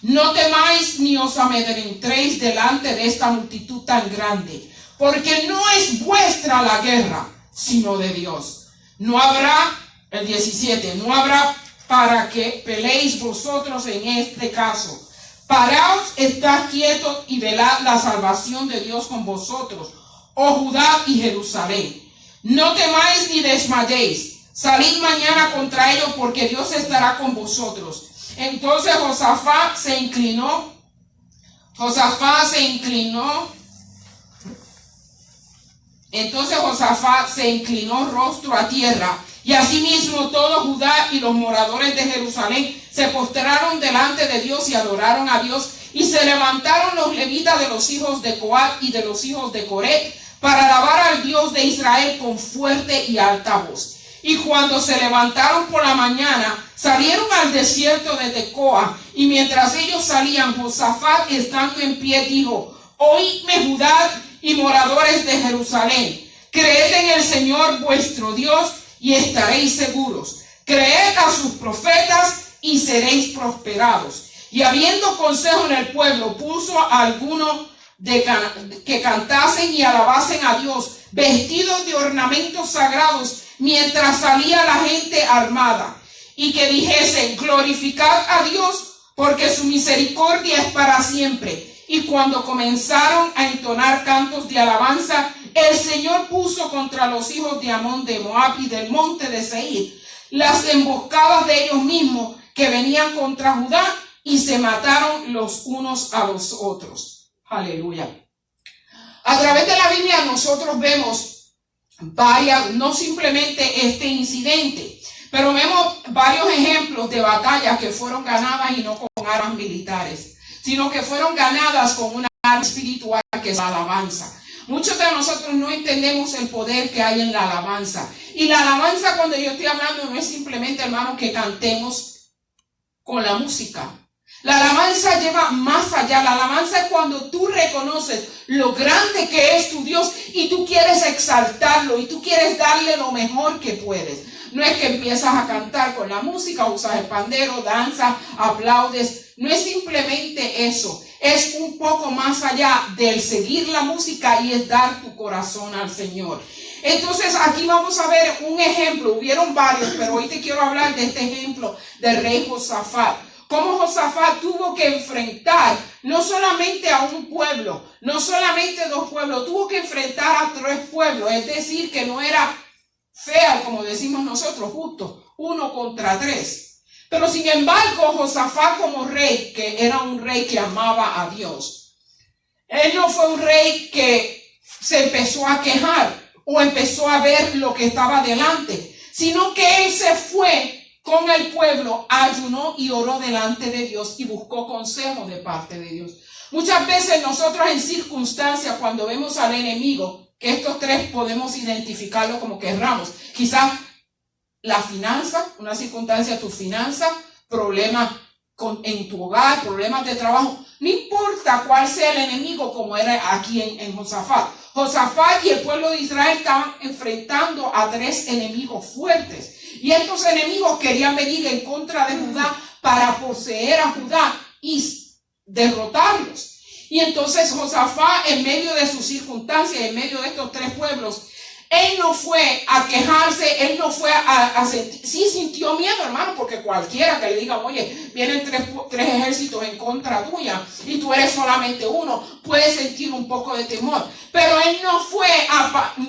No temáis ni os amedrentéis delante de esta multitud tan grande, porque no es vuestra la guerra, sino de Dios. No habrá, el 17, no habrá para que peleéis vosotros en este caso. Paraos, estad quietos y velad la salvación de Dios con vosotros, oh Judá y Jerusalén. No temáis ni desmayéis. Salid mañana contra ellos, porque Dios estará con vosotros. Entonces Josafat se inclinó rostro a tierra, y asimismo todo Judá y los moradores de Jerusalén se postraron delante de Dios y adoraron a Dios, y se levantaron los levitas de los hijos de Coat y de los hijos de Coré para alabar al Dios de Israel con fuerte y alta voz. Y cuando se levantaron por la mañana, salieron al desierto de Tecoa, y mientras ellos salían, Josafat, estando en pie, dijo: Oídme, Judá y moradores de Jerusalén, creed en el Señor vuestro Dios y estaréis seguros. Creed a sus profetas y seréis prosperados. Y habiendo consejo en el pueblo, puso a algunos que cantasen y alabasen a Dios, vestidos de ornamentos sagrados, mientras salía la gente armada, y que dijesen: glorificad a Dios, porque su misericordia es para siempre. Y cuando comenzaron a entonar cantos de alabanza, el Señor puso contra los hijos de Amón, de Moab y del monte de Seir las emboscadas de ellos mismos que venían contra Judá, y se mataron los unos a los otros. Aleluya. A través de la Biblia nosotros vemos no simplemente este incidente, pero vemos varios ejemplos de batallas que fueron ganadas y no con armas militares, sino que fueron ganadas con una arma espiritual, que es la alabanza. Muchos de nosotros no entendemos el poder que hay en la alabanza. Y la alabanza, cuando yo estoy hablando, no es simplemente, hermano, que cantemos con la música. La alabanza lleva más allá. La alabanza es cuando tú reconoces lo grande que es tu Dios y tú quieres exaltarlo y tú quieres darle lo mejor que puedes. No es que empiezas a cantar con la música, usas el pandero, danzas, aplaudes. No es simplemente eso. Es un poco más allá del seguir la música, y es dar tu corazón al Señor. Entonces aquí vamos a ver un ejemplo. Hubieron varios, pero hoy te quiero hablar de este ejemplo del rey Josafat. Cómo Josafat tuvo que enfrentar no solamente a un pueblo, no solamente dos pueblos, tuvo que enfrentar a 3 pueblos. Es decir, que no era fea, como decimos nosotros, justo 1 contra 3. Pero sin embargo, Josafat, como rey, que era un rey que amaba a Dios, él no fue un rey que se empezó a quejar o empezó a ver lo que estaba delante, sino que él se fue con el pueblo, ayunó y oró delante de Dios y buscó consejo de parte de Dios. Muchas veces nosotros en circunstancias, cuando vemos al enemigo, que estos 3 podemos identificarlo como querramos, quizás la finanza, una circunstancia, tu finanza, problemas en tu hogar, problemas de trabajo, no importa cuál sea el enemigo, como era aquí en Josafat. Josafat y el pueblo de Israel estaban enfrentando a 3 enemigos fuertes, y estos enemigos querían venir en contra de Judá para poseer a Judá y derrotarlos. Y entonces Josafat, en medio de sus circunstancias, en medio de estos 3 pueblos, él no fue a quejarse, él no fue a sentir, sí sintió miedo, hermano, porque cualquiera que le diga: oye, vienen tres ejércitos en contra tuya y tú eres solamente uno, puede sentir un poco de temor. Pero él no fue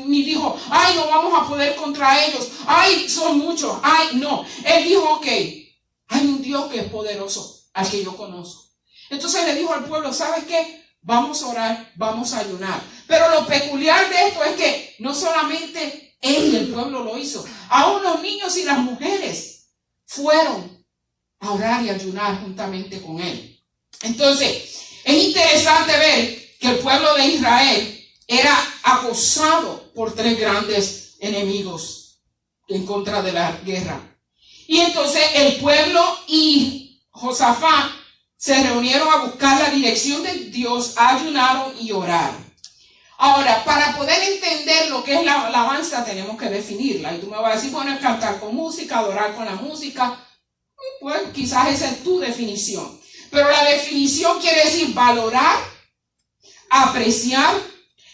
ni dijo: ay, no vamos a poder contra ellos, ay, son muchos, ay, no. Él dijo: ok, hay un Dios que es poderoso, al que yo conozco. Entonces le dijo al pueblo: ¿sabes qué? Vamos a orar, vamos a ayunar. Pero lo peculiar de esto es que no solamente él y el pueblo lo hizo, aún los niños y las mujeres fueron a orar y ayunar juntamente con él. Entonces, es interesante ver que el pueblo de Israel era acosado por 3 grandes enemigos en contra de la guerra. Y entonces el pueblo y Josafat se reunieron a buscar la dirección de Dios, ayunaron y oraron. Ahora, para poder entender lo que es la alabanza, tenemos que definirla. Y tú me vas a decir: bueno, es cantar con música, adorar con la música. Pues quizás esa es tu definición. Pero la definición quiere decir valorar, apreciar.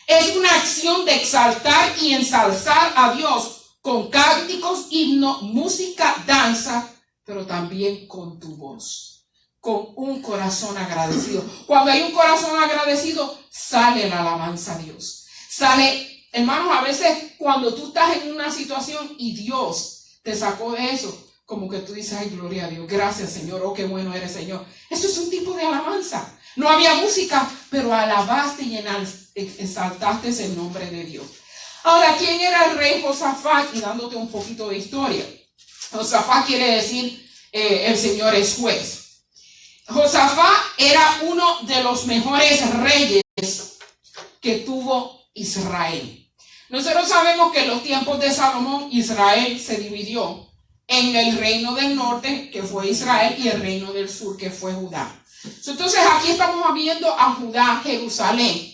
Es una acción de exaltar y ensalzar a Dios con cánticos, himnos, música, danza, pero también con tu voz, con un corazón agradecido. Cuando hay un corazón agradecido, sale la alabanza a Dios. Sale, hermanos, a veces cuando tú estás en una situación y Dios te sacó de eso, como que tú dices, ay, gloria a Dios, gracias Señor, oh, qué bueno eres Señor. Eso es un tipo de alabanza. No había música, pero alabaste y exaltaste el nombre de Dios. Ahora, ¿quién era el rey Josafat? Y dándote un poquito de historia. Josafat quiere decir, el Señor es juez. Josafat era uno de los mejores reyes que tuvo Israel. Nosotros sabemos que en los tiempos de Salomón, Israel se dividió en el reino del norte, que fue Israel, y el reino del sur, que fue Judá. Entonces aquí estamos viendo a Judá, Jerusalén,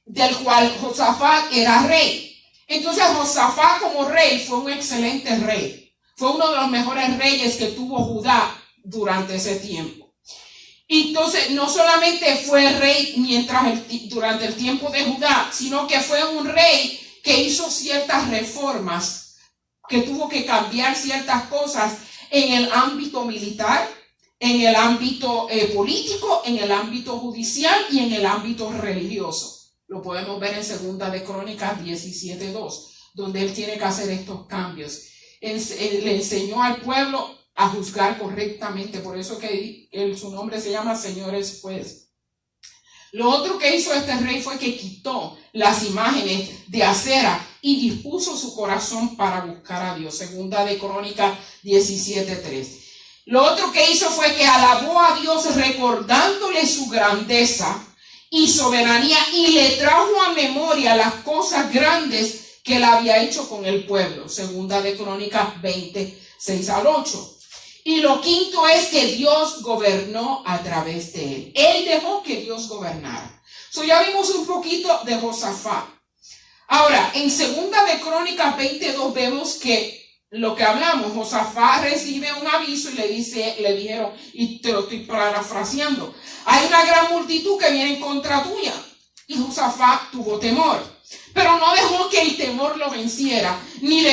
del cual Josafat era rey. Entonces Josafat como rey fue un excelente rey. Fue uno de los mejores reyes que tuvo Judá durante ese tiempo. Entonces no solamente fue rey durante el tiempo de Judá, sino que fue un rey que hizo ciertas reformas, que tuvo que cambiar ciertas cosas en el ámbito militar, en el ámbito político, en el ámbito judicial y en el ámbito religioso. Lo podemos ver en Segunda de Crónicas 17:2, donde él tiene que hacer estos cambios. Le enseñó al pueblo a juzgar correctamente, por eso que su nombre se llama Señor es Juez. Lo otro que hizo este rey fue que quitó las imágenes de acera y dispuso su corazón para buscar a Dios. Segunda de Crónicas 17:3. Lo otro que hizo fue que alabó a Dios recordándole su grandeza y soberanía y le trajo a memoria las cosas grandes que él había hecho con el pueblo. Segunda de Crónicas 20:6-8. Y lo quinto es que Dios gobernó a través de él. Él dejó que Dios gobernara. Ya vimos un poquito de Josafat. Ahora, en Segunda de Crónicas 22 vemos que lo que hablamos, Josafat recibe un aviso y le dijeron, y te lo estoy parafraseando, hay una gran multitud que viene en contra tuya. Y Josafat tuvo temor. Pero no dejó que el temor lo venciera, ni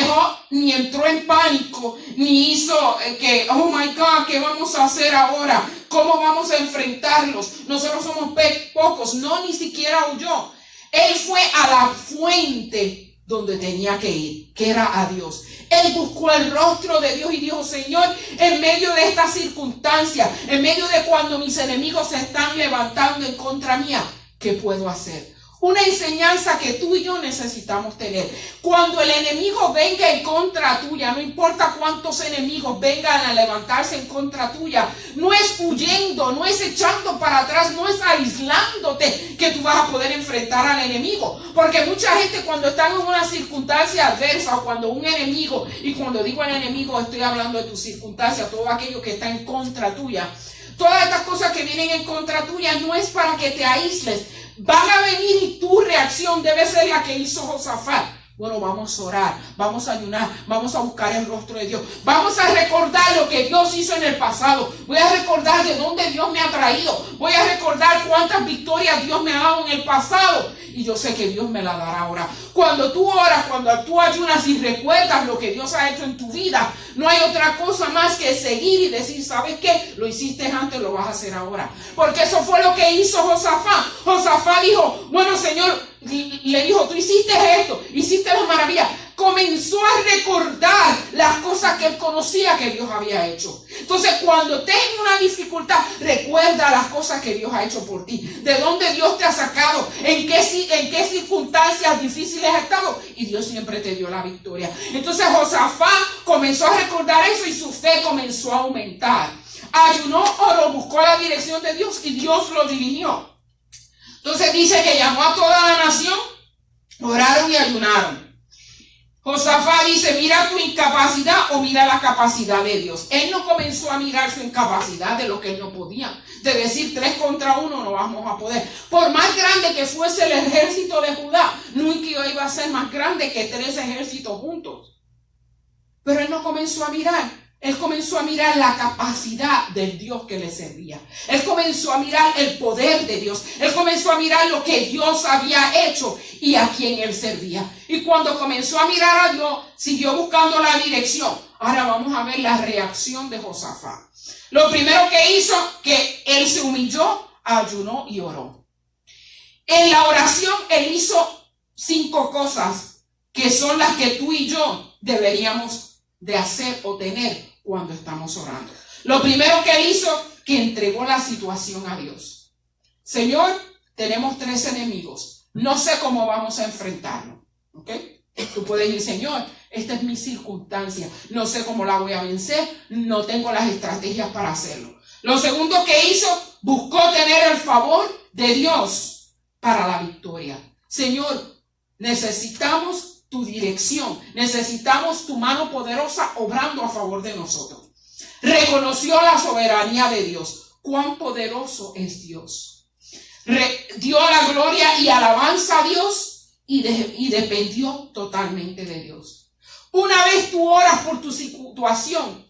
entró en pánico, ni hizo que, oh my God, ¿qué vamos a hacer ahora? ¿Cómo vamos a enfrentarlos? Nosotros somos pocos. No, ni siquiera huyó. Él fue a la fuente donde tenía que ir, que era a Dios. Él buscó el rostro de Dios y dijo, Señor, en medio de esta circunstancia, en medio de cuando mis enemigos se están levantando en contra mía, ¿qué puedo hacer? Una enseñanza que tú y yo necesitamos tener. Cuando el enemigo venga en contra tuya, no importa cuántos enemigos vengan a levantarse en contra tuya, no es huyendo, no es echando para atrás, no es aislándote que tú vas a poder enfrentar al enemigo. Porque mucha gente cuando están en una circunstancia adversa o cuando un enemigo, y cuando digo el enemigo estoy hablando de tu circunstancia, todo aquello que está en contra tuya, todas estas cosas que vienen en contra tuya no es para que te aísles. Van a venir y tu reacción debe ser la que hizo Josafat. Bueno, vamos a orar, vamos a ayunar, vamos a buscar el rostro de Dios. Vamos a recordar lo que Dios hizo en el pasado. Voy a recordar de dónde Dios me ha traído. Voy a recordar cuántas victorias Dios me ha dado en el pasado. Y yo sé que Dios me la dará ahora. Cuando tú oras, cuando tú ayunas y recuerdas lo que Dios ha hecho en tu vida, no hay otra cosa más que seguir y decir, ¿sabes qué? Lo hiciste antes, lo vas a hacer ahora. Porque eso fue lo que hizo Josafat. Josafat dijo, bueno, Señor, le dijo, tú hiciste esto, hiciste las maravillas. Comenzó a recordar las cosas que él conocía que Dios había hecho. Entonces, cuando estés en una dificultad, recuerda las cosas que Dios ha hecho por ti. De dónde Dios te ha sacado, en qué circunstancias difíciles has estado. Y Dios siempre te dio la victoria. Entonces, Josafat comenzó a recordar eso y su fe comenzó a aumentar. Ayunó, oró, buscó la dirección de Dios y Dios lo dirigió. Entonces dice que llamó a toda la nación, oraron y ayunaron. Josafat dice, mira tu incapacidad o mira la capacidad de Dios. Él no comenzó a mirar su incapacidad de lo que él no podía. De decir 3 contra 1 no vamos a poder. Por más grande que fuese el ejército de Judá, nunca iba a ser más grande que 3 ejércitos juntos. Pero él no comenzó a mirar. Él comenzó a mirar la capacidad del Dios que le servía. Él comenzó a mirar el poder de Dios. Él comenzó a mirar lo que Dios había hecho y a quién él servía. Y cuando comenzó a mirar a Dios, siguió buscando la dirección. Ahora vamos a ver la reacción de Josafat. Lo primero que hizo, que él se humilló, ayunó y oró. En la oración, él hizo 5 cosas que son las que tú y yo deberíamos de hacer o tener cuando estamos orando. Lo primero que él hizo, que entregó la situación a Dios. Señor, tenemos 3 enemigos. No sé cómo vamos a enfrentarlo. ¿Ok? Tú puedes decir, Señor, esta es mi circunstancia. No sé cómo la voy a vencer. No tengo las estrategias para hacerlo. Lo segundo que hizo, buscó tener el favor de Dios para la victoria. Señor, necesitamos tu dirección, necesitamos tu mano poderosa obrando a favor de nosotros. Reconoció la soberanía de Dios. Cuán poderoso es Dios. Dio la gloria y alabanza a Dios y dependió totalmente de Dios. Una vez tú oras por tu situación,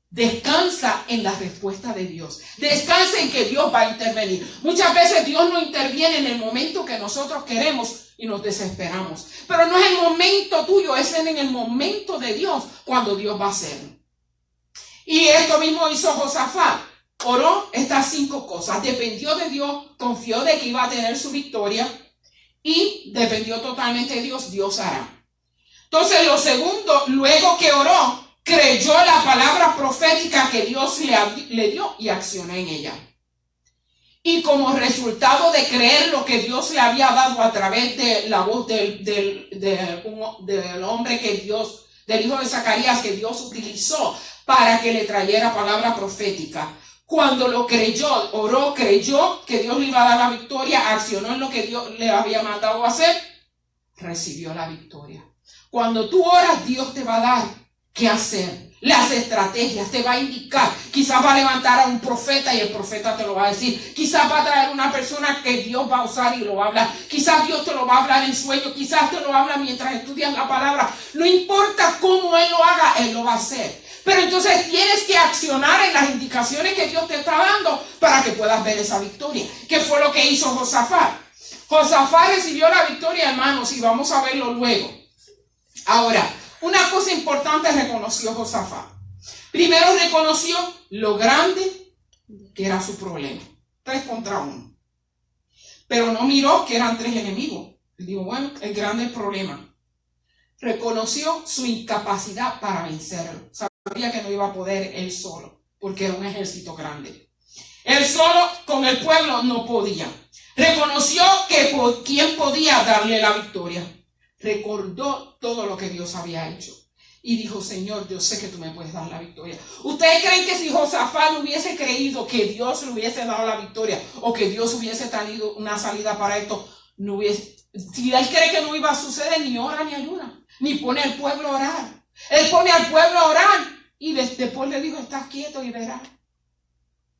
descansa en la respuesta de Dios. Descansa en que Dios va a intervenir. Muchas veces Dios no interviene en el momento que nosotros queremos y nos desesperamos. Pero no es el momento tuyo, es en el momento de Dios cuando Dios va a hacerlo. Y esto mismo hizo Josafat. Oró estas 5 cosas. Dependió de Dios, confió de que iba a tener su victoria y dependió totalmente de Dios. Dios hará. Entonces lo segundo, luego que oró, creyó la palabra profética que Dios le dio y accionó en ella. Y como resultado de creer lo que Dios le había dado a través de la voz del hombre que Dios, del hijo de Zacarías que Dios utilizó para que le trayera palabra profética. Cuando lo creyó, oró, creyó que Dios le iba a dar la victoria, accionó en lo que Dios le había mandado a hacer, recibió la victoria. Cuando tú oras, Dios te va a dar qué hacer. Las estrategias te va a indicar. Quizás va a levantar a un profeta y el profeta te lo va a decir. Quizás va a traer una persona que Dios va a usar y lo va a hablar. Quizás Dios te lo va a hablar en sueño. Quizás te lo habla mientras estudias la palabra. No importa cómo Él lo haga, Él lo va a hacer. Pero entonces tienes que accionar en las indicaciones que Dios te está dando para que puedas ver esa victoria. ¿Qué fue lo que hizo Josafat? Josafat recibió la victoria, hermanos, y vamos a verlo luego. Ahora, una cosa importante reconoció Josafat. Primero reconoció lo grande que era su problema. 3 contra 1. Pero no miró que eran 3 enemigos. Digo, bueno, el grande problema. Reconoció su incapacidad para vencerlo. Sabía que no iba a poder él solo, porque era un ejército grande. Él solo con el pueblo no podía. Reconoció que quién podía darle la victoria. Recordó todo lo que Dios había hecho. Y dijo, Señor, yo sé que tú me puedes dar la victoria. ¿Ustedes creen que si Josafat no hubiese creído que Dios le hubiese dado la victoria o que Dios hubiese traído una salida para esto, no hubiese? Si él cree que no iba a suceder, ni ora ni ayuda, ni pone al pueblo a orar. Él pone al pueblo a orar y después le dijo, estás quieto y verás.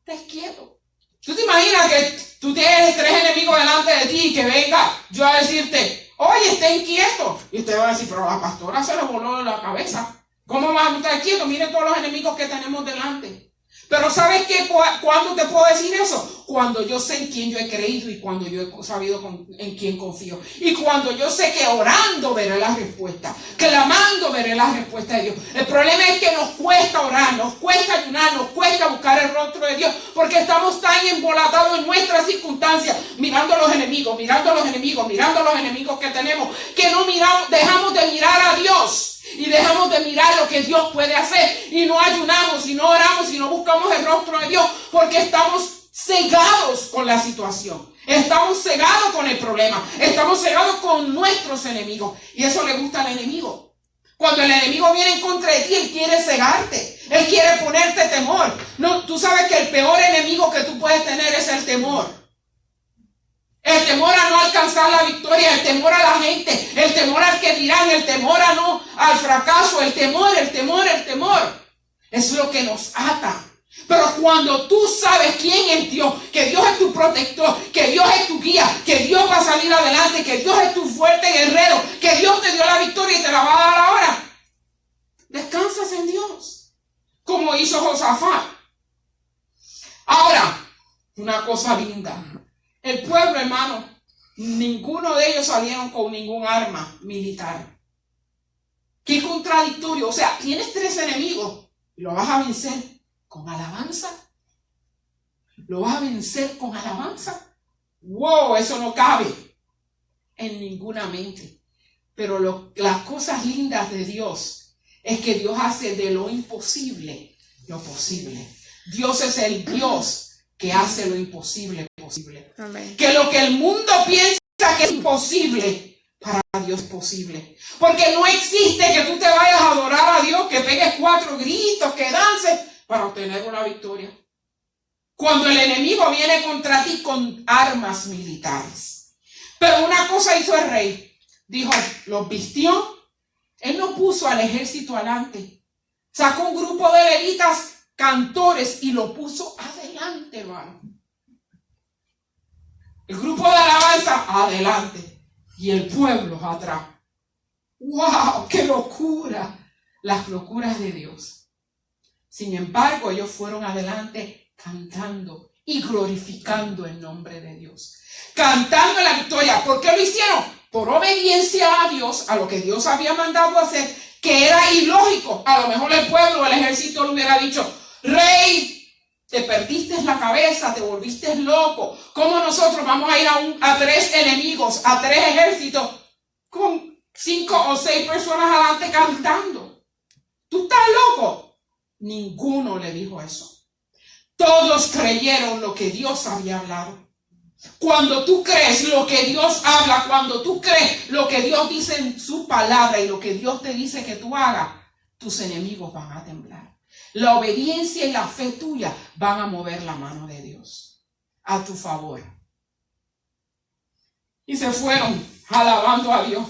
Estás quieto. ¿Tú te imaginas que tú tienes 3 enemigos delante de ti y que venga yo a decirte, oye, estén quietos? Y usted va a decir, pero a la pastora se le voló la cabeza. ¿Cómo vas a estar quieto? Miren todos los enemigos que tenemos delante. Pero ¿sabes qué? ¿Cuándo te puedo decir eso? Cuando yo sé en quién yo he creído y cuando yo he sabido en quién confío. Y cuando yo sé que orando veré la respuesta, clamando veré la respuesta de Dios. El problema es que nos cuesta orar, nos cuesta ayunar, nos cuesta buscar el rostro de Dios, porque estamos tan embolatados en nuestras circunstancias, mirando a los enemigos, mirando a los enemigos, mirando a los enemigos que tenemos, que no miramos, dejamos de mirar a Dios. Y dejamos de mirar lo que Dios puede hacer. Y no ayunamos, y no oramos, y no buscamos el rostro de Dios. Porque estamos cegados con la situación. Estamos cegados con el problema. Estamos cegados con nuestros enemigos. Y eso le gusta al enemigo. Cuando el enemigo viene en contra de ti, él quiere cegarte. Él quiere ponerte temor. No, tú sabes que el peor enemigo que tú puedes tener es el temor. El temor a no alcanzar la victoria, el temor a la gente, el temor al que dirán, el temor a no, al fracaso, el temor. Es lo que nos ata. Pero cuando tú sabes quién es Dios, que Dios es tu protector, que Dios es tu guía, que Dios va a salir adelante, que Dios es tu fuerte guerrero, que Dios te dio la victoria y te la va a dar ahora, descansas en Dios. como hizo Josafat. Ahora, una cosa linda. El pueblo, hermano, ninguno de ellos salieron con ningún arma militar. Qué contradictorio. O sea, tienes 3 enemigos y lo vas a vencer con alabanza. ¿Lo vas a vencer con alabanza? ¡Wow! Eso no cabe en ninguna mente. Pero las cosas lindas de Dios es que Dios hace de lo imposible lo posible. Dios es el Dios que hace lo imposible posible. Amén. Que lo que el mundo piensa que es imposible, para Dios es posible. Porque no existe que tú te vayas a adorar a Dios, que pegues 4 gritos, que dances para obtener una victoria. Cuando el enemigo viene contra ti con armas militares. Pero una cosa hizo el rey. Dijo, los vistió. Él no puso al ejército adelante. Sacó un grupo de levitas, cantores, y lo puso adelante, hermano. El grupo de alabanza adelante y el pueblo atrás. ¡Wow! ¡Qué locura! Las locuras de Dios. Sin embargo, ellos fueron adelante cantando y glorificando el nombre de Dios. Cantando la victoria. ¿Por qué lo hicieron? Por obediencia a Dios, a lo que Dios había mandado hacer, que era ilógico. A lo mejor el pueblo, el ejército le hubiera dicho, rey, te perdiste la cabeza, te volviste loco. ¿Cómo nosotros vamos a ir a 3 enemigos, a 3 ejércitos, con 5 o 6 personas adelante cantando? ¿Tú estás loco? Ninguno le dijo eso. Todos creyeron lo que Dios había hablado. Cuando tú crees lo que Dios habla, cuando tú crees lo que Dios dice en su palabra y lo que Dios te dice que tú hagas, tus enemigos van a temblar. La obediencia y la fe tuya van a mover la mano de Dios a tu favor. Y se fueron alabando a Dios.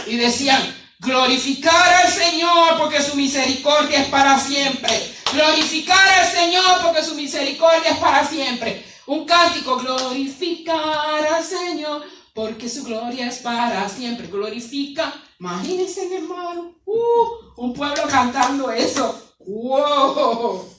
Y decían, glorificar al Señor porque su misericordia es para siempre. Glorificar al Señor porque su misericordia es para siempre. Un cántico, glorificar al Señor porque su gloria es para siempre. Glorifica. Imagínense, hermano. Un pueblo cantando eso. ¡Wow!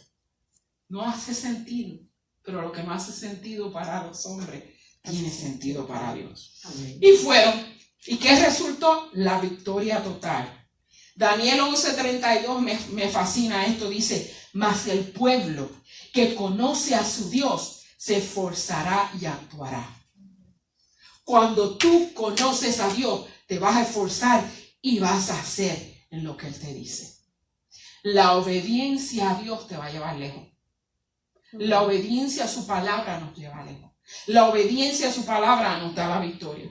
No hace sentido. Pero lo que no hace sentido para los hombres tiene sentido para Dios. Amén. Y fueron. ¿Y qué resultó? La victoria total. Daniel 11:32 me fascina esto. Dice, mas el pueblo que conoce a su Dios se esforzará y actuará. Cuando tú conoces a Dios, te vas a esforzar y vas a hacer en lo que Él te dice. La obediencia a Dios te va a llevar lejos. La obediencia a su palabra nos lleva lejos. La obediencia a su palabra nos da la victoria.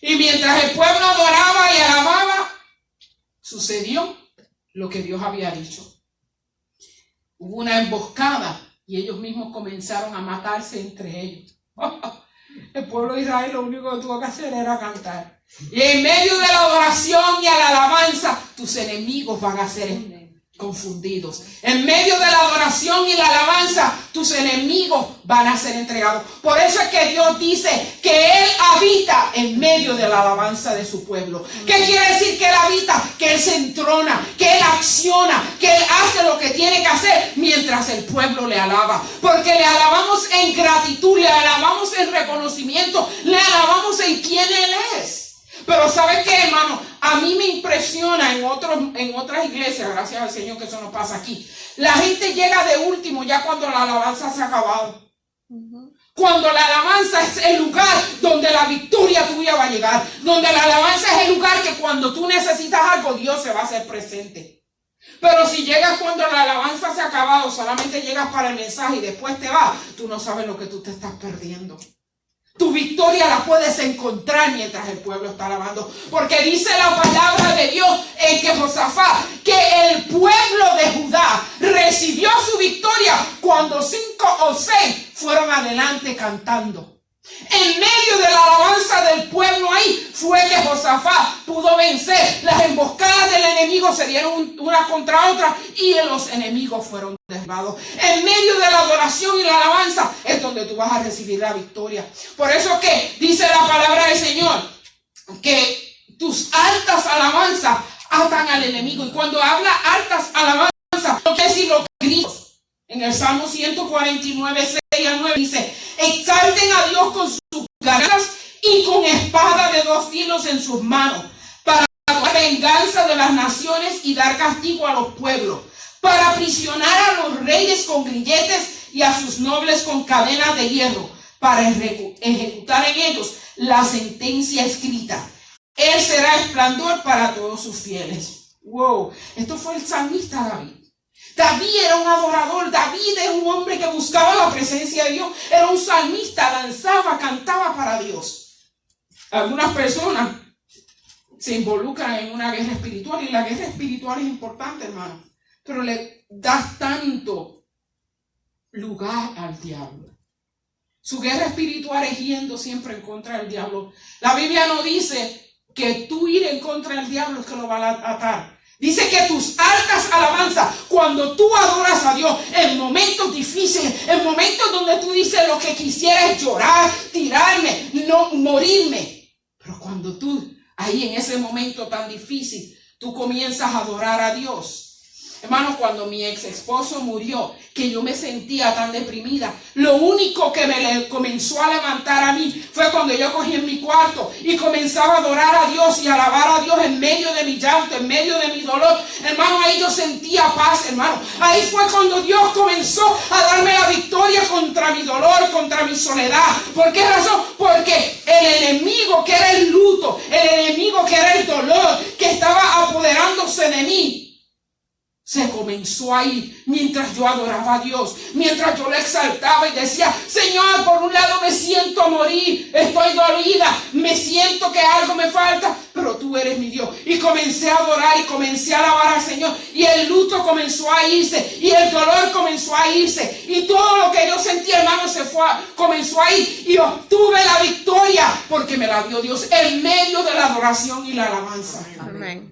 Y mientras el pueblo adoraba y alababa, sucedió lo que Dios había dicho. Hubo una emboscada y ellos mismos comenzaron a matarse entre ellos. El pueblo de Israel lo único que tuvo que hacer era cantar. Y en medio de la adoración y a la alabanza, tus enemigos van a ser confundidos. En medio de la adoración y la alabanza, tus enemigos van a ser entregados. Por eso es que Dios dice que Él habita en medio de la alabanza de su pueblo. ¿Qué quiere decir que Él habita? Que Él se entrona, que Él acciona, que Él hace lo que tiene que hacer mientras el pueblo le alaba. Porque le alabamos en gratitud, le alabamos en reconocimiento, le alabamos en quién Él es. Pero ¿sabes qué, hermano? A mí me impresiona en otras iglesias, gracias al Señor que eso no pasa aquí. La gente llega de último ya cuando la alabanza se ha acabado. Cuando la alabanza es el lugar donde la victoria tuya va a llegar. Donde la alabanza es el lugar que cuando tú necesitas algo, Dios se va a hacer presente. Pero si llegas cuando la alabanza se ha acabado, solamente llegas para el mensaje y después te vas, tú no sabes lo que tú te estás perdiendo. Tu victoria la puedes encontrar mientras el pueblo está alabando. Porque dice la palabra de Dios en que Josafat, que el pueblo de Judá recibió su victoria cuando 5 o 6 fueron adelante cantando. En medio de la alabanza del pueblo ahí fue que Josafat pudo vencer. Las emboscadas del enemigo se dieron una contra otra y los enemigos fueron derribados. En medio de la adoración y la alabanza es donde tú vas a recibir la victoria. Por eso que dice la palabra del Señor que tus altas alabanzas atan al enemigo. Y cuando habla altas alabanzas, no quiere decir los gritos. En el Salmo 149, 6 a 9 dice: exalten a Dios con sus gargantas y con espada de dos filos en sus manos, para tomar venganza de las naciones y dar castigo a los pueblos, para aprisionar a los reyes con grilletes y a sus nobles con cadenas de hierro, para ejecutar en ellos la sentencia escrita. Él será esplendor para todos sus fieles. Wow, esto fue el salmista David. David era un adorador, David era un hombre que buscaba la presencia de Dios, era un salmista, danzaba, cantaba para Dios. Algunas personas se involucran en una guerra espiritual, y la guerra espiritual es importante, hermano, pero le das tanto lugar al diablo. Su guerra espiritual es yendo siempre en contra del diablo. La Biblia no dice que tú ir en contra del diablo es que lo va a atar. Dice que tus altas alabanzas, cuando tú adoras a Dios en momentos difíciles, en momentos donde tú dices lo que quisieras es llorar, tirarme, no morirme. Pero cuando tú, ahí en ese momento tan difícil, tú comienzas a adorar a Dios. Hermano, cuando mi ex esposo murió, que yo me sentía tan deprimida, lo único que me comenzó a levantar a mí fue cuando yo cogí en mi cuarto y comenzaba a adorar a Dios y alabar a Dios en medio de mi llanto, en medio de mi dolor. Hermano, ahí yo sentía paz, hermano. Ahí fue cuando Dios comenzó a darme la victoria contra mi dolor, contra mi soledad. ¿Por qué razón? Porque el enemigo que era el luto, el enemigo que era el dolor, que estaba apoderándose de mí, se comenzó a ir mientras yo adoraba a Dios, mientras yo le exaltaba y decía: Señor, por un lado me siento a morir, estoy dolida, me siento que algo me falta, pero tú eres mi Dios. Y comencé a adorar y comencé a alabar al Señor, y el luto comenzó a irse, y el dolor comenzó a irse, y todo lo que yo sentía, hermano, comenzó a ir, y obtuve la victoria porque me la dio Dios en medio de la adoración y la alabanza. Amén.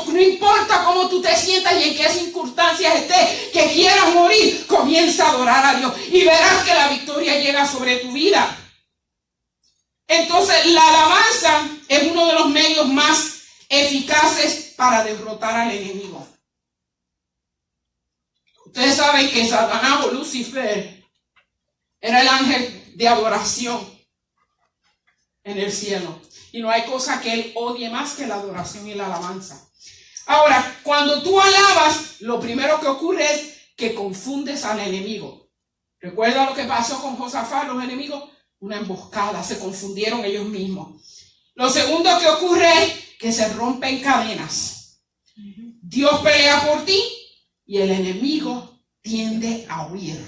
No importa cómo tú te sientas y en qué circunstancias estés, que quieras morir, comienza a adorar a Dios y verás que la victoria llega sobre tu vida. Entonces, la alabanza es uno de los medios más eficaces para derrotar al enemigo. Ustedes saben que Satanás o Lucifer era el ángel de adoración en el cielo. Y no hay cosa que él odie más que la adoración y la alabanza. Ahora, cuando tú alabas, lo primero que ocurre es que confundes al enemigo. ¿Recuerda lo que pasó con Josafat, los enemigos? Una emboscada, se confundieron ellos mismos. Lo segundo que ocurre es que se rompen cadenas. Dios pelea por ti y el enemigo tiende a huir.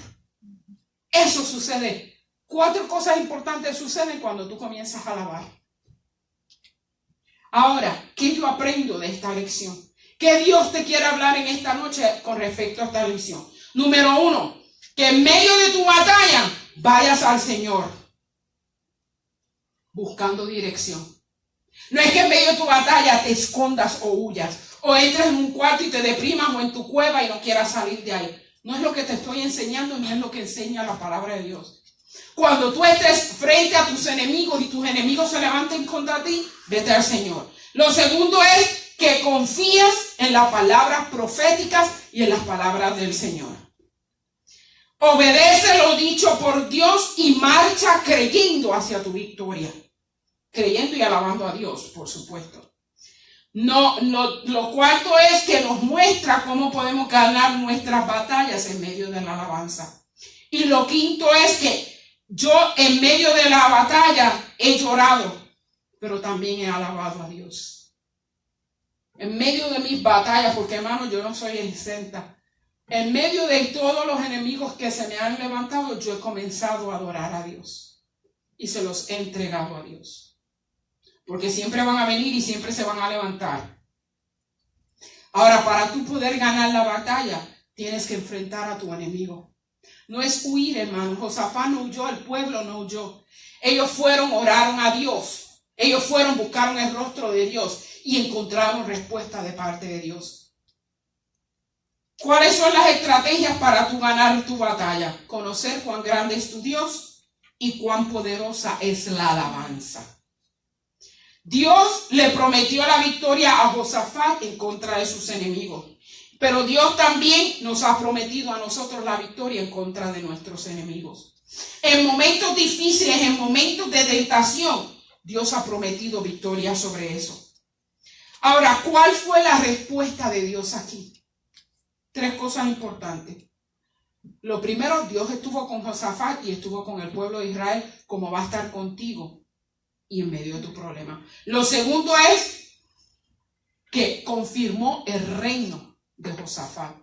Eso sucede. 4 cosas importantes suceden cuando tú comienzas a alabar. Ahora, ¿qué yo aprendo de esta lección? ¿Qué Dios te quiere hablar en esta noche con respecto a esta lección? Número 1, que en medio de tu batalla vayas al Señor buscando dirección. No es que en medio de tu batalla te escondas o huyas, o entres en un cuarto y te deprimas, o en tu cueva y no quieras salir de ahí. No es lo que te estoy enseñando, ni es lo que enseña la palabra de Dios. Cuando tú estés frente a tus enemigos y tus enemigos se levanten contra ti, vete al Señor. Lo segundo es que confías en las palabras proféticas y en las palabras del Señor. Obedece lo dicho por Dios y marcha creyendo hacia tu victoria. Creyendo y alabando a Dios, por supuesto. Lo cuarto es que nos muestra cómo podemos ganar nuestras batallas en medio de la alabanza. Y lo quinto es que yo en medio de la batalla he llorado, pero también he alabado a Dios. En medio de mis batallas, porque hermano, yo no soy exenta. En medio de todos los enemigos que se me han levantado, yo he comenzado a adorar a Dios. Y se los he entregado a Dios. Porque siempre van a venir y siempre se van a levantar. Ahora, para tú poder ganar la batalla, tienes que enfrentar a tu enemigo. No es huir, hermano. Josafat no huyó, el pueblo no huyó. Ellos fueron, oraron a Dios. Ellos fueron, buscaron el rostro de Dios y encontraron respuesta de parte de Dios. ¿Cuáles son las estrategias para tú ganar tu batalla? Conocer cuán grande es tu Dios y cuán poderosa es la alabanza. Dios le prometió la victoria a Josafat en contra de sus enemigos. Pero Dios también nos ha prometido a nosotros la victoria en contra de nuestros enemigos. En momentos difíciles, en momentos de tentación, Dios ha prometido victoria sobre eso. Ahora, ¿cuál fue la respuesta de Dios aquí? 3 cosas importantes. Lo primero, Dios estuvo con Josafat y estuvo con el pueblo de Israel, como va a estar contigo y en medio de tu problema. Lo segundo es que confirmó el reino de Josafat.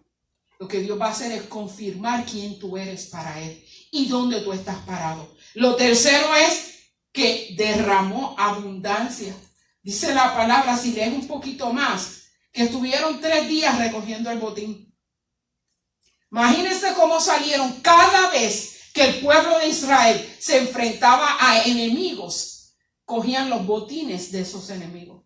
Lo que Dios va a hacer es confirmar quién tú eres para Él y dónde tú estás parado. Lo tercero es que derramó abundancia. Dice la palabra, si lees un poquito más, que estuvieron 3 días recogiendo el botín. Imagínense cómo salieron cada vez que el pueblo de Israel se enfrentaba a enemigos. Cogían los botines de esos enemigos,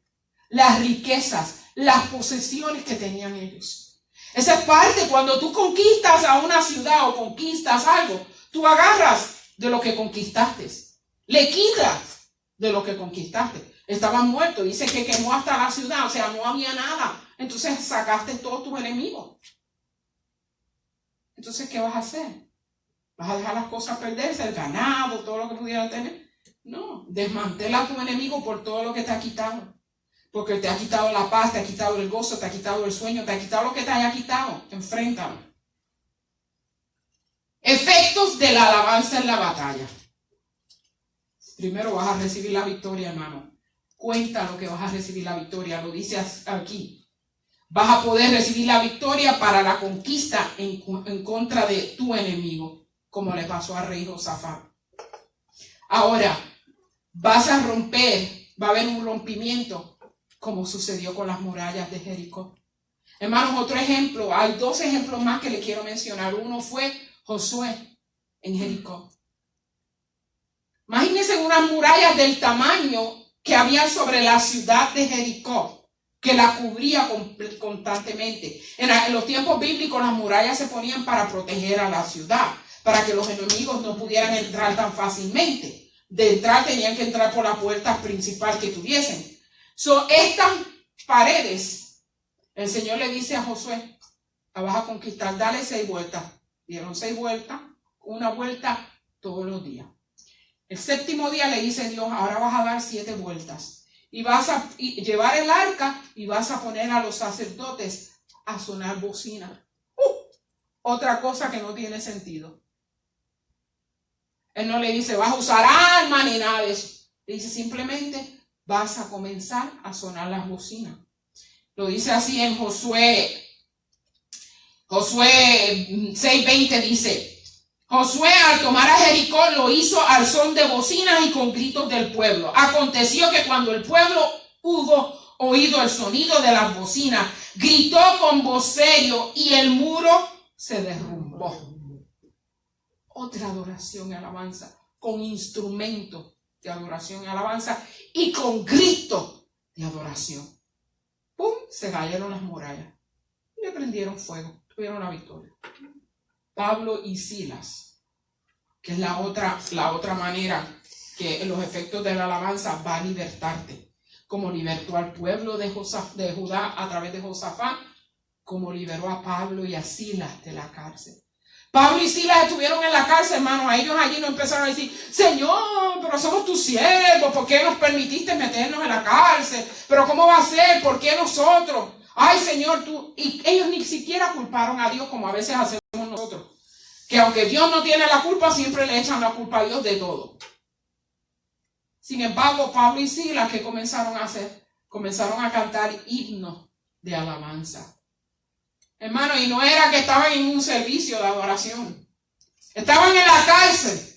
las riquezas, las posesiones que tenían ellos. Esa es parte, cuando tú conquistas a una ciudad o conquistas algo, tú agarras de lo que conquistaste, le quitas de lo que conquistaste. Estaban muertos, dice que quemó hasta la ciudad, o sea, no había nada. Entonces sacaste todos tus enemigos. Entonces, ¿qué vas a hacer? ¿Vas a dejar las cosas perderse, el ganado, todo lo que pudieran tener? No, desmantela a tu enemigo por todo lo que te ha quitado. Porque te ha quitado la paz, te ha quitado el gozo, te ha quitado el sueño, te ha quitado lo que te haya quitado. Enfréntalo. Efectos de la alabanza en la batalla. Primero vas a recibir la victoria, hermano. Cuenta lo que vas a recibir la victoria, lo dice aquí. Vas a poder recibir la victoria para la conquista en contra de tu enemigo, como le pasó al rey Josafat. Ahora, vas a romper, va a haber un rompimiento, como sucedió con las murallas de Jericó. Hermanos, otro ejemplo, hay 2 ejemplos más que le quiero mencionar. Uno fue Josué en Jericó. Imagínense unas murallas del tamaño que había sobre la ciudad de Jericó, que la cubría constantemente. En los tiempos bíblicos las murallas se ponían para proteger a la ciudad, para que los enemigos no pudieran entrar tan fácilmente. De entrar tenían que entrar por la puerta principal que tuviesen. Estas paredes, el Señor le dice a Josué, la vas a conquistar, dale 6 vueltas. Dieron 6 vueltas, una vuelta todos los días. El 7º día le dice Dios, ahora vas a dar 7 vueltas. Y vas a llevar el arca y vas a poner a los sacerdotes a sonar bocina. Otra cosa que no tiene sentido. Él no le dice, vas a usar armas ni nada de eso. Le dice, simplemente vas a comenzar a sonar las bocinas. Lo dice así en Josué 6:20 dice, Josué al tomar a Jericó lo hizo al son de bocinas y con gritos del pueblo. Aconteció que cuando el pueblo hubo oído el sonido de las bocinas, gritó con vocerío y el muro se derrumbó. Otra adoración y alabanza, con instrumentos de adoración y alabanza y con gritos de adoración. ¡Pum! Se cayeron las murallas y le prendieron fuego, tuvieron la victoria. Pablo y Silas, que es la otra manera que los efectos de la alabanza va a libertarte, como libertó al pueblo de Judá a través de Josafat, como liberó a Pablo y a Silas de la cárcel. Pablo y Silas estuvieron en la cárcel, hermano. A ellos allí no empezaron a decir, Señor, pero somos tus siervos, ¿por qué nos permitiste meternos en la cárcel? Pero ¿cómo va a ser? ¿Por qué nosotros? Ay, Señor, tú. Y ellos ni siquiera culparon a Dios como a veces hacemos nosotros. Que aunque Dios no tiene la culpa, siempre le echan la culpa a Dios de todo. Sin embargo, Pablo y Silas, ¿qué comenzaron a hacer? Comenzaron a cantar himnos de alabanza. Hermano, y no era que estaban en un servicio de adoración. Estaban en la cárcel,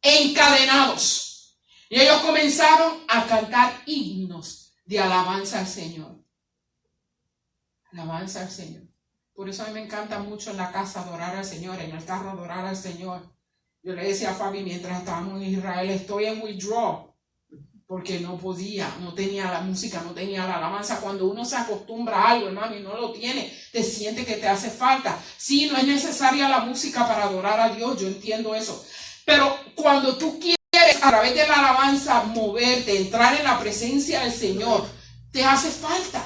encadenados. Y ellos comenzaron a cantar himnos de alabanza al Señor. Alabanza al Señor. Por eso a mí me encanta mucho en la casa adorar al Señor, en el carro adorar al Señor. Yo le decía a Fabi mientras estábamos en Israel, estoy en withdraw, porque no podía, no tenía la música, no tenía la alabanza. Cuando uno se acostumbra a algo, hermano, y no lo tiene, te siente que te hace falta. Sí, no es necesaria la música para adorar a Dios, yo entiendo eso. Pero cuando tú quieres a través de la alabanza moverte, entrar en la presencia del Señor, te hace falta.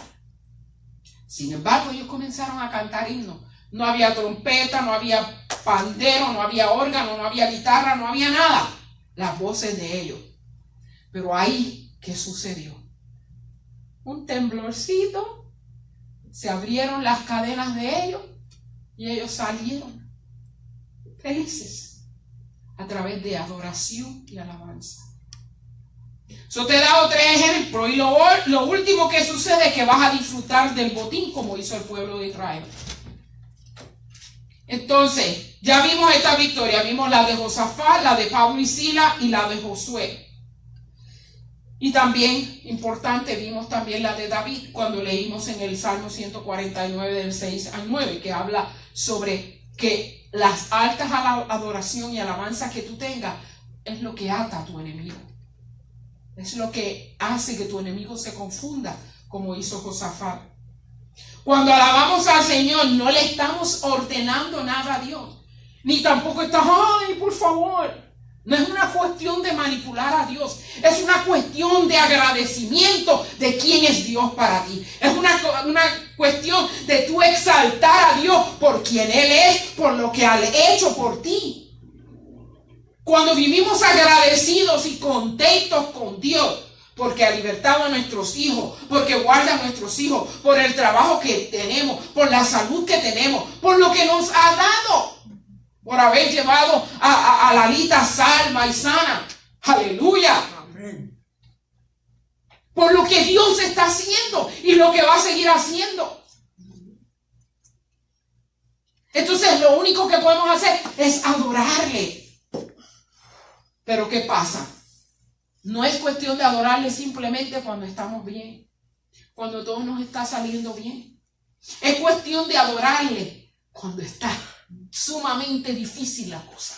Sin embargo, ellos comenzaron a cantar himnos. No había trompeta, no había pandero, no había órgano, no había guitarra, no había nada. Las voces de ellos. Pero ahí, ¿qué sucedió? Un temblorcito, se abrieron las cadenas de ellos y ellos salieron felices a través de adoración y alabanza. Yo te he dado 3 ejemplos y lo último que sucede es que vas a disfrutar del botín como hizo el pueblo de Israel. Entonces, ya vimos esta victoria, vimos la de Josafat, la de Pablo y Sila y la de Josué. Y también, importante, vimos también la de David cuando leímos en el Salmo 149 del 6 al 9, que habla sobre que las altas adoración y alabanza que tú tengas es lo que ata a tu enemigo. Es lo que hace que tu enemigo se confunda, como hizo Josafat. Cuando alabamos al Señor, no le estamos ordenando nada a Dios. Ni tampoco estás, ay, por favor. No es una cuestión de manipular a Dios. Es una cuestión de agradecimiento de quién es Dios para ti. Es una cuestión de tú exaltar a Dios por quien Él es, por lo que ha hecho por ti. Cuando vivimos agradecidos y contentos con Dios, porque ha libertado a nuestros hijos, porque guarda a nuestros hijos, por el trabajo que tenemos, por la salud que tenemos, por lo que nos ha dado, por haber llevado a Lalita salva y sana. Aleluya. Amén. Por lo que Dios está haciendo y lo que va a seguir haciendo. Entonces lo único que podemos hacer es adorarle. Pero ¿qué pasa? No es cuestión de adorarle simplemente cuando estamos bien, cuando todo nos está saliendo bien. Es cuestión de adorarle cuando está sumamente difícil la cosa.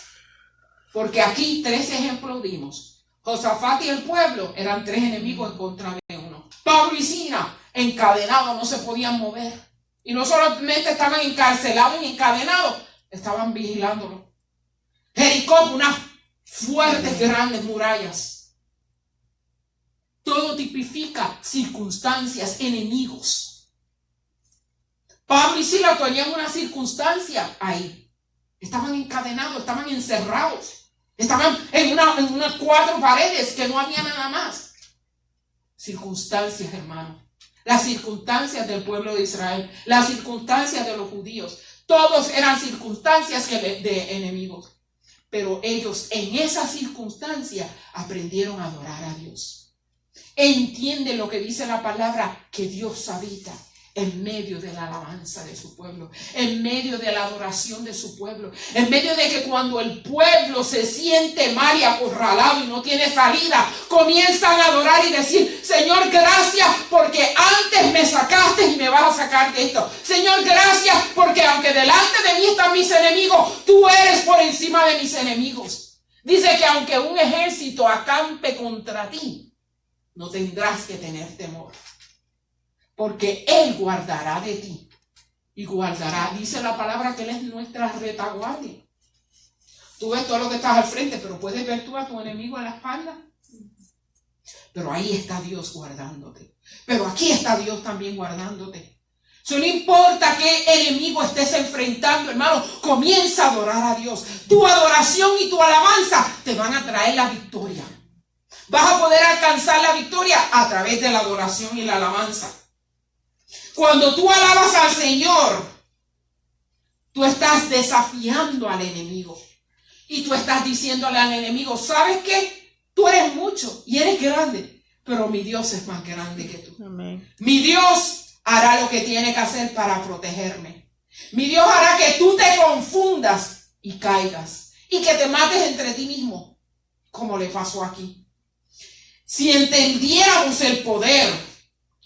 Porque aquí 3 ejemplos dimos. Josafat y el pueblo eran 3 enemigos en contra de uno. Pablo y Sila, encadenados, no se podían mover. Y no solamente estaban encarcelados y encadenados, estaban vigilándolo. Jericó, unas fuertes, grandes murallas. Todo tipifica circunstancias, enemigos. Pablo y Sila tenían una circunstancia ahí. Estaban encadenados, estaban encerrados. Estaban en unas 4 paredes que no había nada más. Circunstancias, hermano. Las circunstancias del pueblo de Israel. Las circunstancias de los judíos. Todos eran circunstancias de enemigos. Pero ellos en esa circunstancia aprendieron a adorar a Dios. Entienden lo que dice la palabra, que Dios habita en medio de la alabanza de su pueblo, en medio de la adoración de su pueblo, en medio de que cuando el pueblo se siente mal y acorralado y no tiene salida, comienzan a adorar y decir, Señor, gracias porque antes me sacaste y me vas a sacar de esto. Señor, gracias porque aunque delante de mí están mis enemigos, tú eres por encima de mis enemigos. Dice que aunque un ejército acampe contra ti, no tendrás que tener temor. Porque Él guardará de ti. Y guardará, dice la palabra que Él es nuestra retaguardia. Tú ves todo lo que estás al frente, pero puedes ver tú a tu enemigo en la espalda. Pero ahí está Dios guardándote. Pero aquí está Dios también guardándote. Eso no importa qué enemigo estés enfrentando, hermano. Comienza a adorar a Dios. Tu adoración y tu alabanza te van a traer la victoria. Vas a poder alcanzar la victoria a través de la adoración y la alabanza. Cuando tú alabas al Señor, tú estás desafiando al enemigo. Y tú estás diciéndole al enemigo, ¿sabes qué? Tú eres mucho y eres grande, pero mi Dios es más grande que tú. Amén. Mi Dios hará lo que tiene que hacer para protegerme. Mi Dios hará que tú te confundas y caigas. Y que te mates entre ti mismo, como le pasó aquí. Si entendiéramos el poder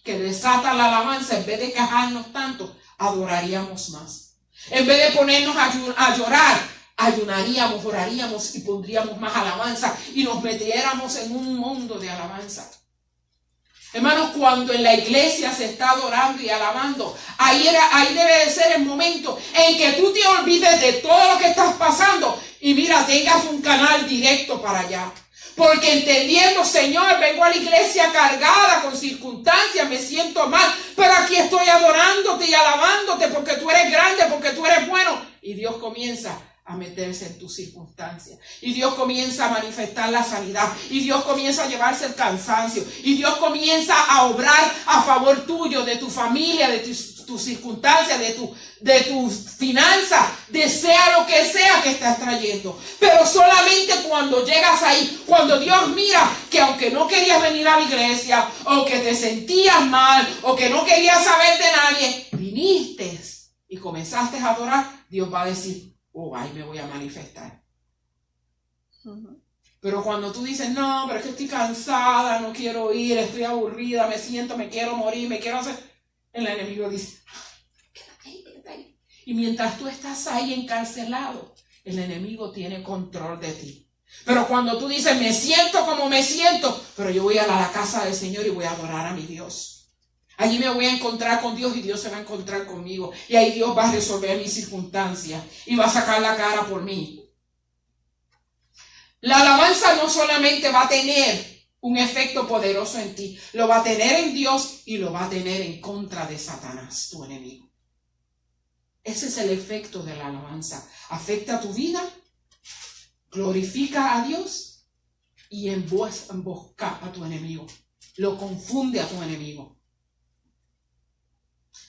que desata la alabanza, en vez de quejarnos tanto, adoraríamos más. En vez de ponernos a llorar, ayunaríamos, oraríamos y pondríamos más alabanza y nos metiéramos en un mundo de alabanza. Hermanos, cuando en la iglesia se está adorando y alabando, ahí debe de ser el momento en que tú te olvides de todo lo que estás pasando y mira, tengas un canal directo para allá. Porque entendiendo, Señor, vengo a la iglesia cargada con circunstancias, me siento mal, pero aquí estoy adorándote y alabándote porque tú eres grande, porque tú eres bueno. Y Dios comienza a meterse en tus circunstancias. Y Dios comienza a manifestar la sanidad. Y Dios comienza a llevarse el cansancio. Y Dios comienza a obrar a favor tuyo, de tu familia, de tus circunstancias, de tus finanzas, de sea lo que sea que estás trayendo. Pero solamente cuando llegas ahí, cuando Dios mira que aunque no querías venir a la iglesia, o que te sentías mal, o que no querías saber de nadie, viniste y comenzaste a adorar, Dios va a decir, oh, ahí me voy a manifestar. Pero cuando tú dices, no, pero es que estoy cansada, no quiero ir, estoy aburrida, me siento, me quiero morir, me quiero hacer, el enemigo dice, quédate ahí. Y mientras tú estás ahí encarcelado, el enemigo tiene control de ti. Pero cuando tú dices, me siento como me siento, pero yo voy a la casa del Señor y voy a adorar a mi Dios. Allí me voy a encontrar con Dios y Dios se va a encontrar conmigo. Y ahí Dios va a resolver mis circunstancias y va a sacar la cara por mí. La alabanza no solamente va a tener un efecto poderoso en ti, lo va a tener en Dios y lo va a tener en contra de Satanás, tu enemigo. Ese es el efecto de la alabanza. Afecta tu vida, glorifica a Dios y embosca a tu enemigo. Lo confunde a tu enemigo.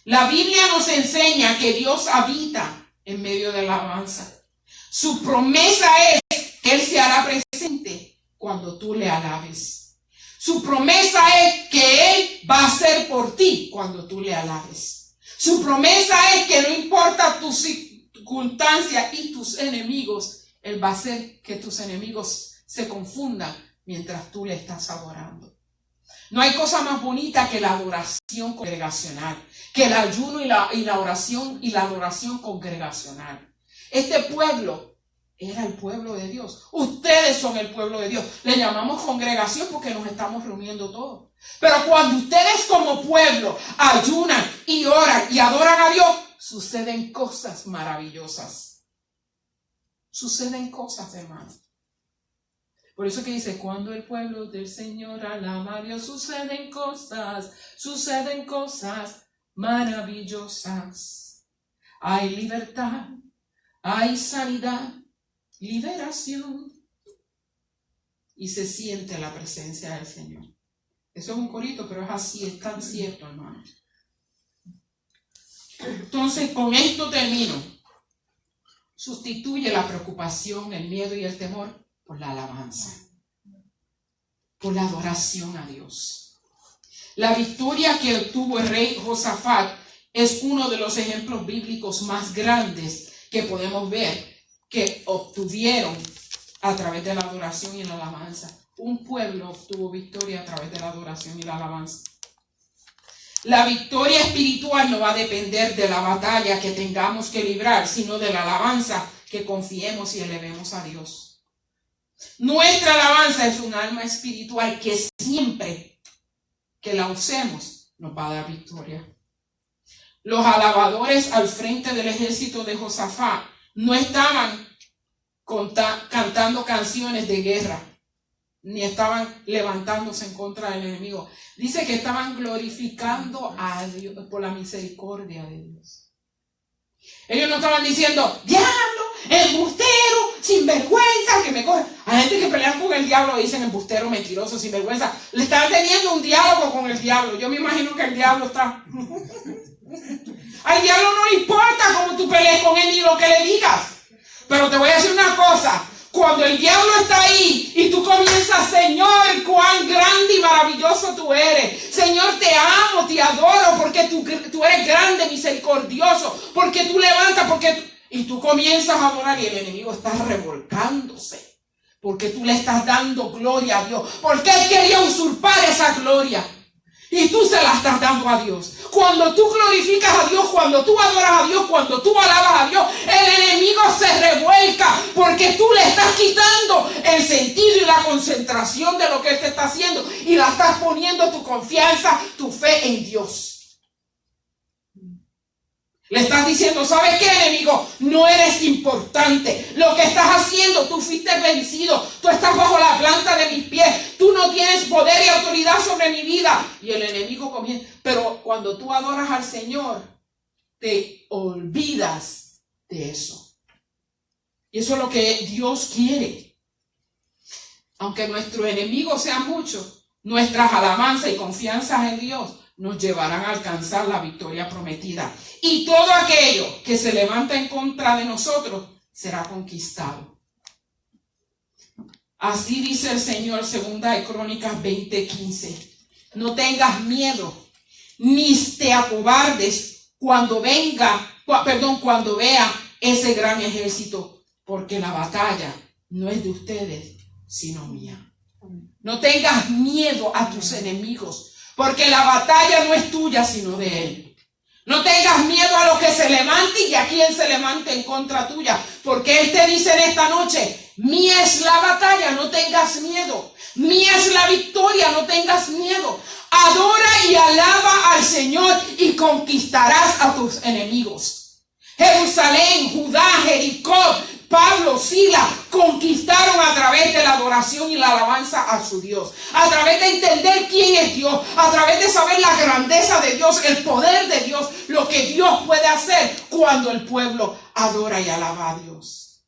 La Biblia nos enseña que Dios habita en medio de la alabanza. Su promesa es que Él se hará presente cuando tú le alabes. Su promesa es que Él va a hacer por ti cuando tú le alabes. Su promesa es que no importa tus circunstancias y tus enemigos, Él va a hacer que tus enemigos se confundan mientras tú le estás adorando. No hay cosa más bonita que la adoración congregacional, que el ayuno y la oración y la adoración congregacional. Este pueblo era el pueblo de Dios. Ustedes son el pueblo de Dios. Le llamamos congregación porque nos estamos reuniendo todos. Pero cuando ustedes como pueblo ayunan y oran y adoran a Dios, suceden cosas maravillosas. Suceden cosas, hermanos. Por eso que dice, cuando el pueblo del Señor alaba a Dios, suceden cosas maravillosas. Hay libertad, hay sanidad, liberación. Y se siente la presencia del Señor. Eso es un corito, pero es así, es tan cierto, hermano. Entonces, con esto termino. Sustituye la preocupación, el miedo y el temor por la alabanza, por la adoración a Dios. La victoria que obtuvo el rey Josafat es uno de los ejemplos bíblicos más grandes que podemos ver que obtuvieron a través de la adoración y la alabanza. Un pueblo obtuvo victoria a través de la adoración y la alabanza. La victoria espiritual no va a depender de la batalla que tengamos que librar, sino de la alabanza que confiemos y elevemos a Dios. Nuestra alabanza es un alma espiritual que siempre que la usemos nos va a dar victoria. Los alabadores al frente del ejército de Josafat no estaban cantando canciones de guerra, ni estaban levantándose en contra del enemigo. Dice que estaban glorificando a Dios por la misericordia de Dios. Ellos no estaban diciendo, diablo, embustero, sinvergüenza, que me coge. Hay gente que pelean con el diablo y dicen embustero, mentiroso, sinvergüenza. Le están teniendo un diálogo con el diablo. Yo me imagino que el diablo está... Al diablo no le importa cómo tú pelees con él ni lo que le digas. Pero te voy a decir una cosa. Cuando el diablo está ahí y tú comienzas, Señor, cuán grande y maravilloso tú eres. Señor, te amo, te adoro porque tú eres grande, misericordioso, porque tú levantas, y tú comienzas a adorar y el enemigo está revolcándose. Porque tú le estás dando gloria a Dios. Porque él quería usurpar esa gloria. Y tú se la estás dando a Dios. Cuando tú glorificas a Dios, cuando tú adoras a Dios, cuando tú alabas a Dios, el enemigo se revuelca porque tú le estás quitando el sentido y la concentración de lo que él te está haciendo y la estás poniendo tu confianza, tu fe en Dios. Le estás diciendo, ¿sabes qué, enemigo? No eres importante. Lo que estás haciendo, tú fuiste vencido. Tú estás bajo la planta de mis pies. Tú no tienes poder y autoridad sobre mi vida. Y el enemigo comienza. Pero cuando tú adoras al Señor, te olvidas de eso. Y eso es lo que Dios quiere. Aunque nuestros enemigos sean muchos, nuestras alabanzas y confianzas en Dios nos llevarán a alcanzar la victoria prometida. Y todo aquello que se levanta en contra de nosotros será conquistado. Así dice el Señor, 2 Crónicas 20:15. No tengas miedo, ni te acobardes cuando vea ese gran ejército, porque la batalla no es de ustedes, sino mía. No tengas miedo a tus enemigos, porque la batalla no es tuya, sino de Él. No tengas miedo a lo que se levante y a quien se levante en contra tuya, porque Él te dice en esta noche, mía es la batalla, no tengas miedo. Mía es la victoria, no tengas miedo. Adora y alaba al Señor y conquistarás a tus enemigos. Jerusalén, Judá, Jericó, Pablo, Silas conquistaron a través de la adoración y la alabanza a su Dios, a través de entender quién es Dios, a través de saber la grandeza de Dios, el poder de Dios, lo que Dios puede hacer cuando el pueblo adora y alaba a Dios.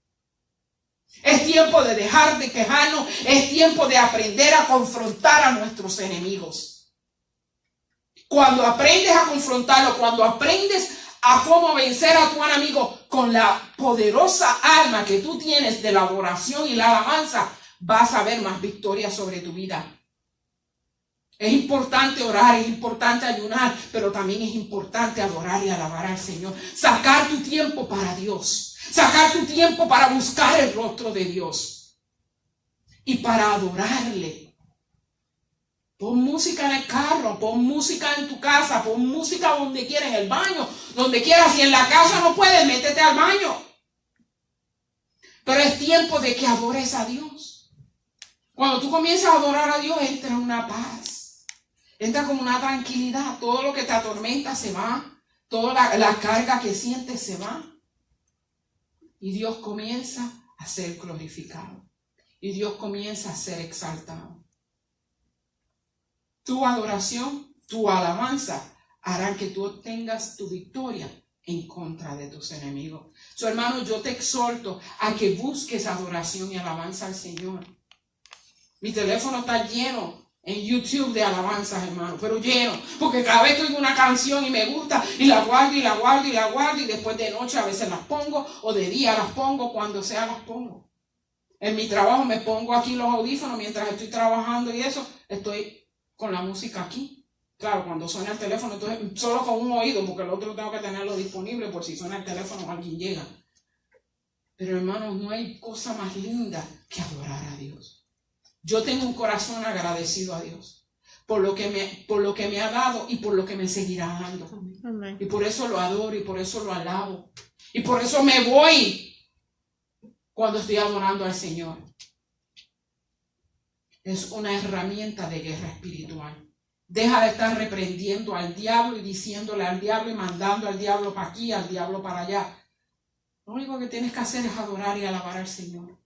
Es tiempo de dejar de quejarnos, es tiempo de aprender a confrontar a nuestros enemigos. Cuando aprendes a confrontarlo, cuando aprendes a cómo vencer a tu enemigo con la poderosa arma que tú tienes de la adoración y la alabanza, vas a ver más victoria sobre tu vida. Es importante orar, es importante ayunar, pero también es importante adorar y alabar al Señor. Sacar tu tiempo para Dios, sacar tu tiempo para buscar el rostro de Dios y para adorarle. Pon música en el carro, pon música en tu casa, pon música donde quieras, en el baño, donde quieras. Si en la casa no puedes, métete al baño. Pero es tiempo de que adores a Dios. Cuando tú comienzas a adorar a Dios, entra una paz, entra como una tranquilidad. Todo lo que te atormenta se va, toda la carga que sientes se va. Y Dios comienza a ser glorificado. Y Dios comienza a ser exaltado. Tu adoración, tu alabanza harán que tú obtengas tu victoria en contra de tus enemigos. So, hermano, yo te exhorto a que busques adoración y alabanza al Señor. Mi teléfono está lleno en YouTube de alabanzas, hermano, pero lleno, porque cada vez que oigo una canción y me gusta, y la guardo, y la guardo, y la guardo, y después de noche a veces las pongo, o de día las pongo, cuando sea las pongo. En mi trabajo me pongo aquí los audífonos mientras estoy trabajando y eso, estoy con la música aquí. Claro, cuando suena el teléfono, entonces solo con un oído, porque el otro tengo que tenerlo disponible por si suena el teléfono o alguien llega. Pero hermanos, no hay cosa más linda que adorar a Dios. Yo tengo un corazón agradecido a Dios por lo que me ha dado y por lo que me seguirá dando. Amén. Y por eso lo adoro y por eso lo alabo. Y por eso me voy cuando estoy adorando al Señor. Es una herramienta de guerra espiritual. Deja de estar reprendiendo al diablo y diciéndole al diablo y mandando al diablo para aquí, al diablo para allá. Lo único que tienes que hacer es adorar y alabar al Señor.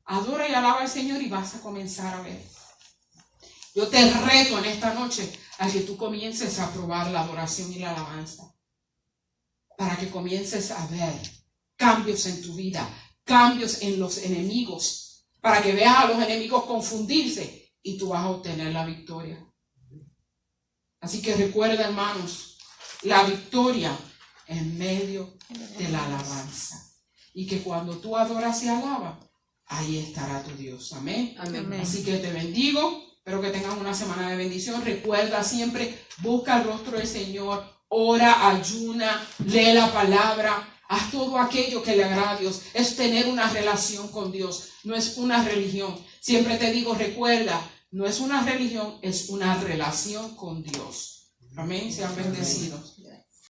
Adora y alaba al Señor y vas a comenzar a ver. Yo te reto en esta noche a que tú comiences a probar la adoración y la alabanza. Para que comiences a ver cambios en tu vida, cambios en los enemigos. Para que veas a los enemigos confundirse y tú vas a obtener la victoria. Así que recuerda, hermanos, la victoria en medio de la alabanza. Y que cuando tú adoras y alabas, ahí estará tu Dios. Amén. Amén. Así que te bendigo. Espero que tengas una semana de bendición. Recuerda siempre, busca el rostro del Señor. Ora, ayuna, lee la palabra. Haz todo aquello que le agrada a Dios. Es tener una relación con Dios. No es una religión. Siempre te digo, recuerda, no es una religión, es una relación con Dios. Amén. Sean bendecidos.